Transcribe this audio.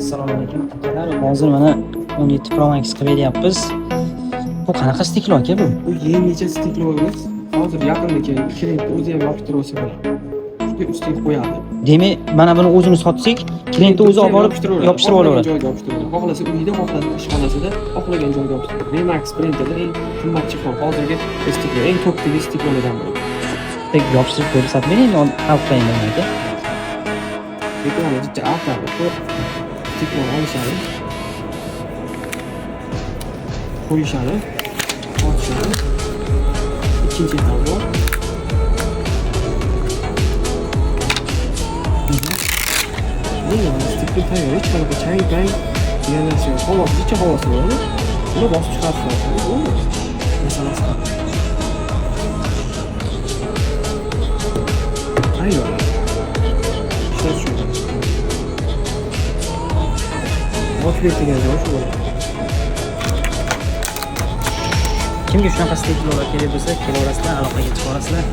Assalomu alaykum akalar. Hozir mana 17 Pro Max qilib beryapmiz. Bu qanaqa stiklo aka bu? Bu yengilcha stiklo emas. Hozir yaqinda keldi. Klient o'zi ham yopishtirib olsa bo'ladi. Shunga ustiga qo'yadi. Demak, mana buni o'zini sotsak, klient o'zi olib borib yopishtirib olaveradi. Joyga yopishtiradi. Xohlasa uyida, xohlasa ishxonasida, xohlagan joyga yopishtiradi. Remax printerda eng qimmat chiqqan hozirgi stiklo, eng topdagi stiklolardan biri. Tek yopishtirib ko'rsatmaydi, endi olib qo'ying aka. Ekrani bitta avtobus stikloni olishadi. Qo'yishadi. Ochishadi. Ikkinchi etan bor. Bundan stiklo tayyor. Hech qanaqa chang-pang degan narsa yo'q. Havosi bo'ladi. Buni bosib chiqarib bo'ladi. Masalasi. Tayyor. Motivate degan joy shu bo'ladi. Kimga shunaqa stiklolar kerak bo'lsa, kelaverasizlar, aloqaga chiqaverasizlar.